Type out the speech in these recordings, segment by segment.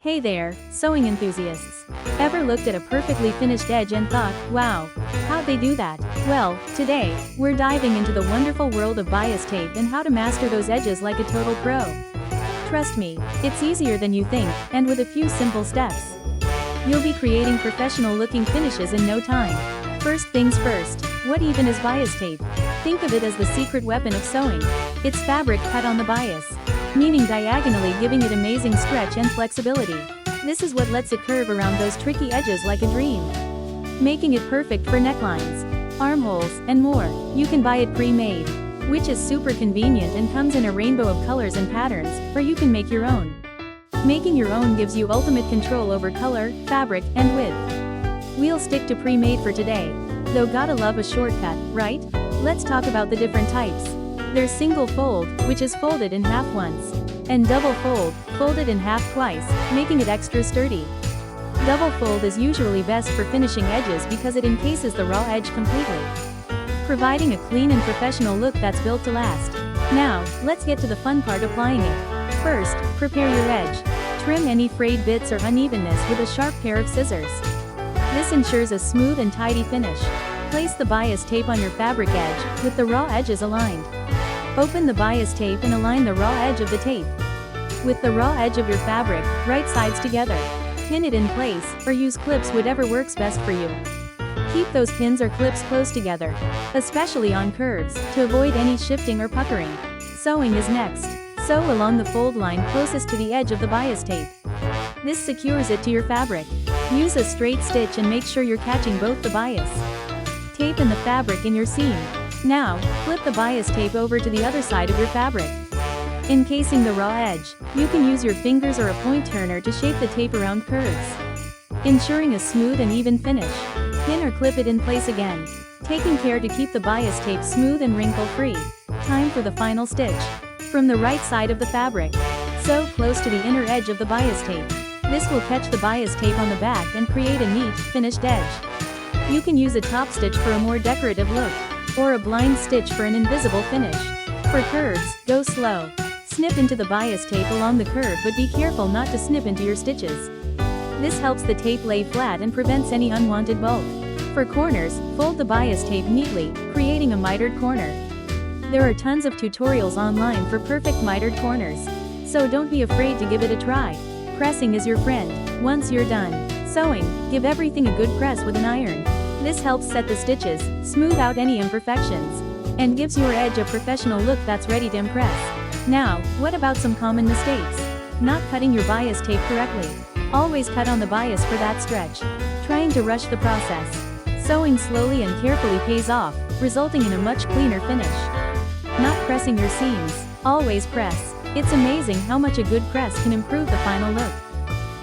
Hey there, sewing enthusiasts. Ever looked at a perfectly finished edge and thought, wow, how'd they do that? Well, today, we're diving into the wonderful world of bias tape and how to master those edges like a total pro. Trust me, it's easier than you think, and with a few simple steps, you'll be creating professional-looking finishes in no time. First things first, what even is bias tape? Think of it as the secret weapon of sewing. It's fabric cut on the bias, meaning diagonally, giving it amazing stretch and flexibility. This is what lets it curve around those tricky edges like a dream, making it perfect for necklines, armholes, and more. You can buy it pre-made, which is super convenient and comes in a rainbow of colors and patterns, or you can make your own. Making your own gives you ultimate control over color, fabric, and width. We'll stick to pre-made for today, though gotta love a shortcut, right? Let's talk about the different types. There's single fold, which is folded in half once, and double fold, folded in half twice, making it extra sturdy. Double fold is usually best for finishing edges because it encases the raw edge completely, providing a clean and professional look that's built to last. Now, let's get to the fun part, applying it. First, prepare your edge. Trim any frayed bits or unevenness with a sharp pair of scissors. This ensures a smooth and tidy finish. Place the bias tape on your fabric edge, with the raw edges aligned. Open the bias tape and align the raw edge of the tape with the raw edge of your fabric, right sides together. Pin it in place, or use clips, whatever works best for you. Keep those pins or clips close together, especially on curves, to avoid any shifting or puckering. Sewing is next. Sew along the fold line closest to the edge of the bias tape. This secures it to your fabric. Use a straight stitch and make sure you're catching both the bias tape and the fabric in your seam. Now, flip the bias tape over to the other side of your fabric, encasing the raw edge. You can use your fingers or a point turner to shape the tape around curves, ensuring a smooth and even finish. Pin or clip it in place again, taking care to keep the bias tape smooth and wrinkle-free. Time for the final stitch. From the right side of the fabric, sew close to the inner edge of the bias tape. This will catch the bias tape on the back and create a neat, finished edge. You can use a top stitch for a more decorative look, or a blind stitch for an invisible finish. For curves, go slow. Snip into the bias tape along the curve, but be careful not to snip into your stitches. This helps the tape lay flat and prevents any unwanted bulk. For corners, fold the bias tape neatly, creating a mitered corner. There are tons of tutorials online for perfect mitered corners, so don't be afraid to give it a try. Pressing is your friend. Once you're done sewing, give everything a good press with an iron. This helps set the stitches, smooth out any imperfections, and gives your edge a professional look that's ready to impress. Now, what about some common mistakes? Not cutting your bias tape correctly. Always cut on the bias for that stretch. Trying to rush the process. Sewing slowly and carefully pays off, resulting in a much cleaner finish. Not pressing your seams. Always press. It's amazing how much a good press can improve the final look.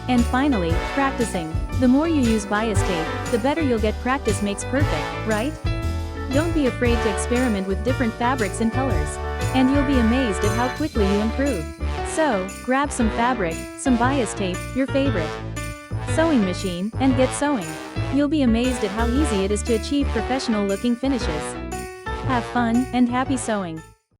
And finally, practicing. The more you use bias tape, the better you'll get. Practice makes perfect, right? Don't be afraid to experiment with different fabrics and colors, and you'll be amazed at how quickly you improve. So, grab some fabric, some bias tape, your favorite sewing machine, and get sewing. You'll be amazed at how easy it is to achieve professional-looking finishes. Have fun, and happy sewing!